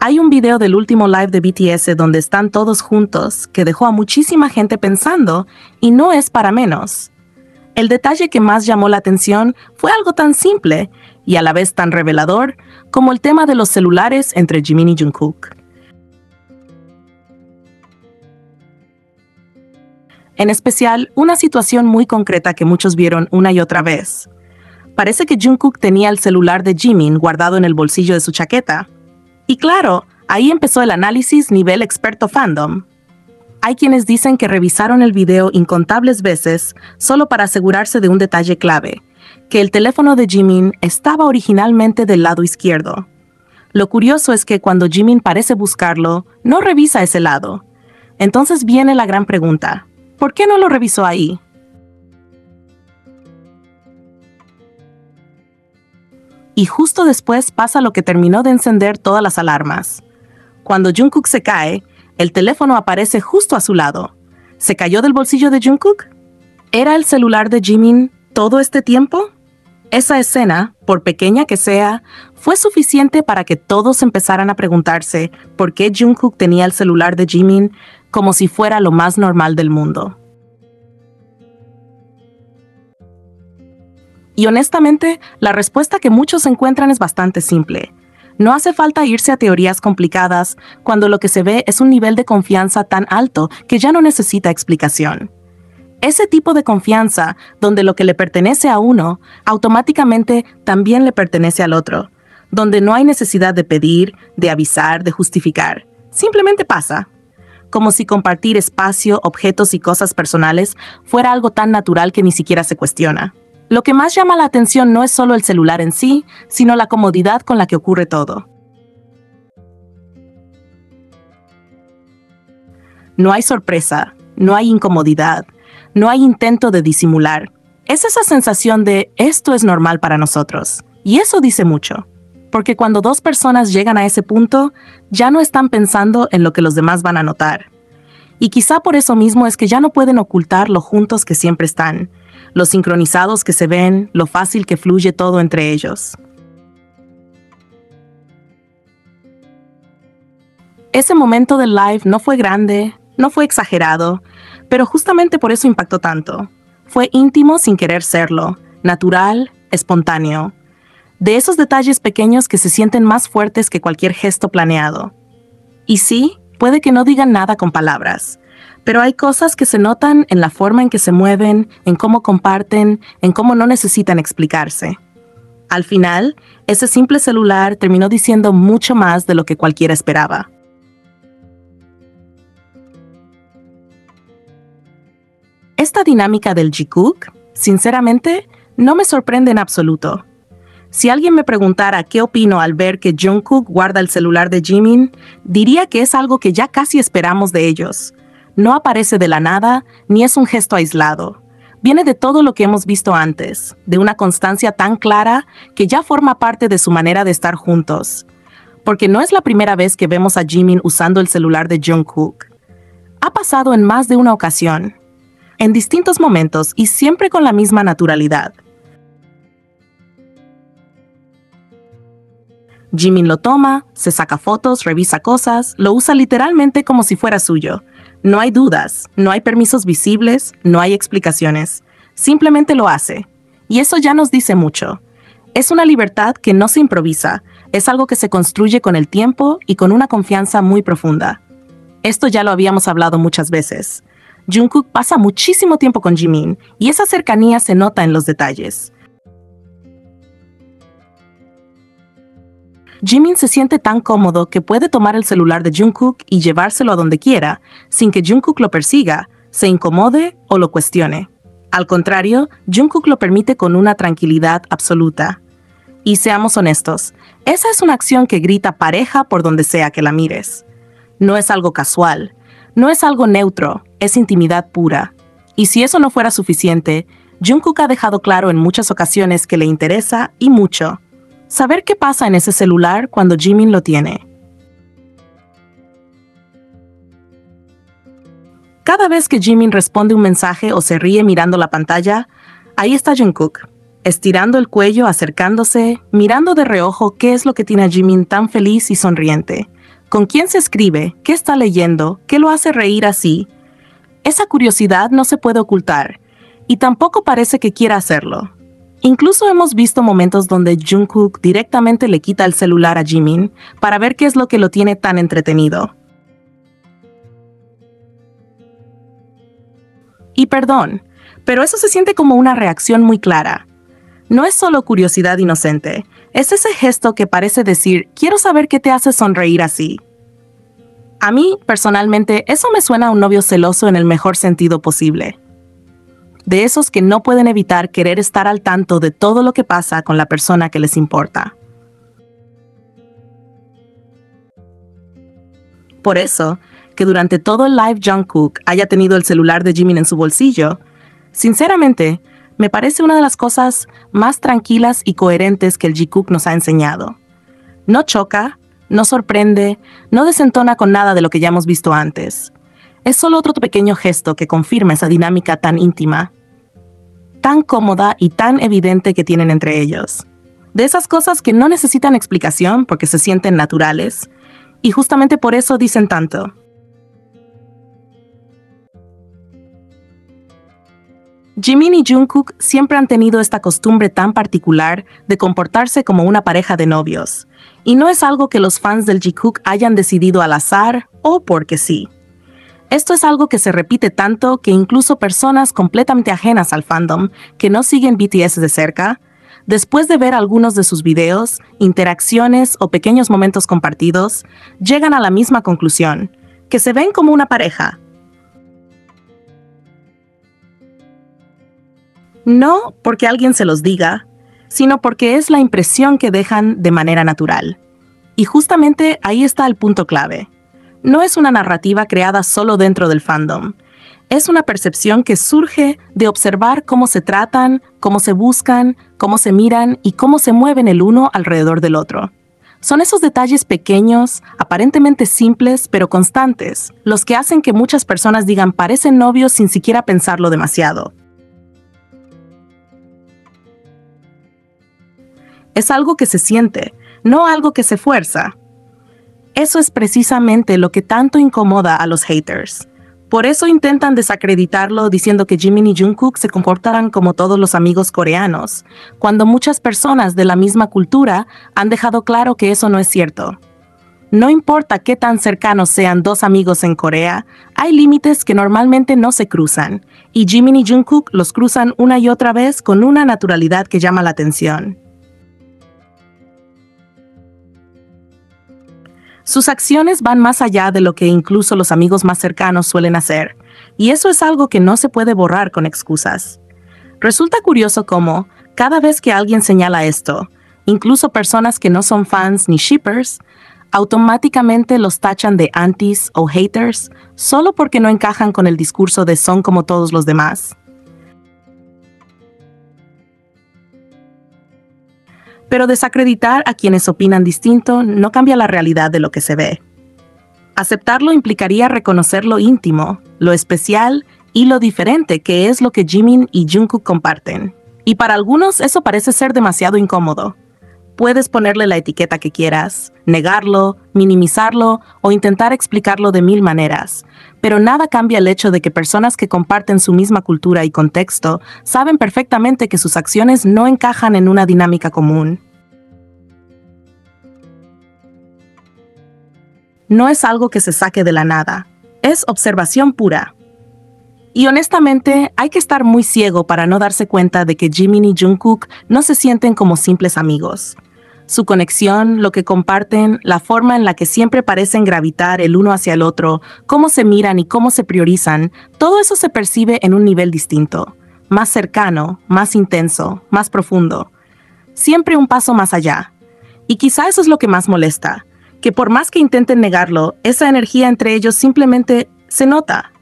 Hay un video del último live de BTS donde están todos juntos que dejó a muchísima gente pensando, y no es para menos. El detalle que más llamó la atención fue algo tan simple y a la vez tan revelador como el tema de los celulares entre Jimin y Jungkook. En especial, una situación muy concreta que muchos vieron una y otra vez. Parece que Jungkook tenía el celular de Jimin guardado en el bolsillo de su chaqueta. Y claro, ahí empezó el análisis nivel experto fandom. Hay quienes dicen que revisaron el video incontables veces solo para asegurarse de un detalle clave, que el teléfono de Jimin estaba originalmente del lado izquierdo. Lo curioso es que cuando Jimin parece buscarlo, no revisa ese lado. Entonces viene la gran pregunta, ¿por qué no lo revisó ahí? Y justo después pasa lo que terminó de encender todas las alarmas. Cuando Jungkook se cae, el teléfono aparece justo a su lado. ¿Se cayó del bolsillo de Jungkook? ¿Era el celular de Jimin todo este tiempo? Esa escena, por pequeña que sea, fue suficiente para que todos empezaran a preguntarse por qué Jungkook tenía el celular de Jimin como si fuera lo más normal del mundo. Y honestamente, la respuesta que muchos encuentran es bastante simple. No hace falta irse a teorías complicadas cuando lo que se ve es un nivel de confianza tan alto que ya no necesita explicación. Ese tipo de confianza, donde lo que le pertenece a uno, automáticamente también le pertenece al otro, donde no hay necesidad de pedir, de avisar, de justificar. Simplemente pasa. Como si compartir espacio, objetos y cosas personales fuera algo tan natural que ni siquiera se cuestiona. Lo que más llama la atención no es solo el celular en sí, sino la comodidad con la que ocurre todo. No hay sorpresa, no hay incomodidad, no hay intento de disimular. Es esa sensación de esto es normal para nosotros. Y eso dice mucho. Porque cuando dos personas llegan a ese punto, ya no están pensando en lo que los demás van a notar. Y quizá por eso mismo es que ya no pueden ocultar lo juntos que siempre están, lo sincronizados que se ven, lo fácil que fluye todo entre ellos. Ese momento del live no fue grande, no fue exagerado, pero justamente por eso impactó tanto. Fue íntimo sin querer serlo, natural, espontáneo. De esos detalles pequeños que se sienten más fuertes que cualquier gesto planeado. Y sí, puede que no digan nada con palabras, pero hay cosas que se notan en la forma en que se mueven, en cómo comparten, en cómo no necesitan explicarse. Al final, ese simple celular terminó diciendo mucho más de lo que cualquiera esperaba. Esta dinámica del Jikook, sinceramente, no me sorprende en absoluto. Si alguien me preguntara qué opino al ver que Jungkook guarda el celular de Jimin, diría que es algo que ya casi esperamos de ellos. No aparece de la nada, ni es un gesto aislado. Viene de todo lo que hemos visto antes, de una constancia tan clara que ya forma parte de su manera de estar juntos. Porque no es la primera vez que vemos a Jimin usando el celular de Jungkook. Ha pasado en más de una ocasión, en distintos momentos y siempre con la misma naturalidad. Jimin lo toma, se saca fotos, revisa cosas, lo usa literalmente como si fuera suyo. No hay dudas, no hay permisos visibles, no hay explicaciones. Simplemente lo hace. Y eso ya nos dice mucho. Es una libertad que no se improvisa, es algo que se construye con el tiempo y con una confianza muy profunda. Esto ya lo habíamos hablado muchas veces. Jungkook pasa muchísimo tiempo con Jimin y esa cercanía se nota en los detalles. Jimin se siente tan cómodo que puede tomar el celular de Jungkook y llevárselo a donde quiera, sin que Jungkook lo persiga, se incomode o lo cuestione. Al contrario, Jungkook lo permite con una tranquilidad absoluta. Y seamos honestos, esa es una acción que grita pareja por donde sea que la mires. No es algo casual, no es algo neutro, es intimidad pura. Y si eso no fuera suficiente, Jungkook ha dejado claro en muchas ocasiones que le interesa y mucho saber qué pasa en ese celular cuando Jimin lo tiene. Cada vez que Jimin responde un mensaje o se ríe mirando la pantalla, ahí está Jungkook, estirando el cuello, acercándose, mirando de reojo qué es lo que tiene a Jimin tan feliz y sonriente, con quién se escribe, qué está leyendo, qué lo hace reír así. Esa curiosidad no se puede ocultar, y tampoco parece que quiera hacerlo. Incluso hemos visto momentos donde Jungkook directamente le quita el celular a Jimin para ver qué es lo que lo tiene tan entretenido. Y perdón, pero eso se siente como una reacción muy clara. No es solo curiosidad inocente, es ese gesto que parece decir, quiero saber qué te hace sonreír así. A mí, personalmente, eso me suena a un novio celoso en el mejor sentido posible. De esos que no pueden evitar querer estar al tanto de todo lo que pasa con la persona que les importa. Por eso, que durante todo el live Jungkook haya tenido el celular de Jimin en su bolsillo, sinceramente, me parece una de las cosas más tranquilas y coherentes que el Jikook nos ha enseñado. No choca, no sorprende, no desentona con nada de lo que ya hemos visto antes. Es solo otro pequeño gesto que confirma esa dinámica tan íntima, tan cómoda y tan evidente que tienen entre ellos. De esas cosas que no necesitan explicación porque se sienten naturales, y justamente por eso dicen tanto. Jimin y Jungkook siempre han tenido esta costumbre tan particular de comportarse como una pareja de novios, y no es algo que los fans del Jikook hayan decidido al azar o porque sí. Esto es algo que se repite tanto que incluso personas completamente ajenas al fandom, que no siguen BTS de cerca, después de ver algunos de sus videos, interacciones o pequeños momentos compartidos, llegan a la misma conclusión, que se ven como una pareja. No porque alguien se los diga, sino porque es la impresión que dejan de manera natural. Y justamente ahí está el punto clave. No es una narrativa creada solo dentro del fandom. Es una percepción que surge de observar cómo se tratan, cómo se buscan, cómo se miran y cómo se mueven el uno alrededor del otro. Son esos detalles pequeños, aparentemente simples, pero constantes, los que hacen que muchas personas digan parecen novios sin siquiera pensarlo demasiado. Es algo que se siente, no algo que se fuerza. Eso es precisamente lo que tanto incomoda a los haters. Por eso intentan desacreditarlo diciendo que Jimin y Jungkook se comportarán como todos los amigos coreanos, cuando muchas personas de la misma cultura han dejado claro que eso no es cierto. No importa qué tan cercanos sean dos amigos en Corea, hay límites que normalmente no se cruzan, y Jimin y Jungkook los cruzan una y otra vez con una naturalidad que llama la atención. Sus acciones van más allá de lo que incluso los amigos más cercanos suelen hacer, y eso es algo que no se puede borrar con excusas. Resulta curioso cómo, cada vez que alguien señala esto, incluso personas que no son fans ni shippers, automáticamente los tachan de antis o haters solo porque no encajan con el discurso de son como todos los demás. Pero desacreditar a quienes opinan distinto no cambia la realidad de lo que se ve. Aceptarlo implicaría reconocer lo íntimo, lo especial y lo diferente que es lo que Jimin y Jungkook comparten. Y para algunos eso parece ser demasiado incómodo. Puedes ponerle la etiqueta que quieras, negarlo, minimizarlo o intentar explicarlo de mil maneras, pero nada cambia el hecho de que personas que comparten su misma cultura y contexto saben perfectamente que sus acciones no encajan en una dinámica común. No es algo que se saque de la nada, es observación pura. Y honestamente, hay que estar muy ciego para no darse cuenta de que Jimin y Jungkook no se sienten como simples amigos. Su conexión, lo que comparten, la forma en la que siempre parecen gravitar el uno hacia el otro, cómo se miran y cómo se priorizan, todo eso se percibe en un nivel distinto, más cercano, más intenso, más profundo. Siempre un paso más allá. Y quizá eso es lo que más molesta, que por más que intenten negarlo, esa energía entre ellos simplemente se nota.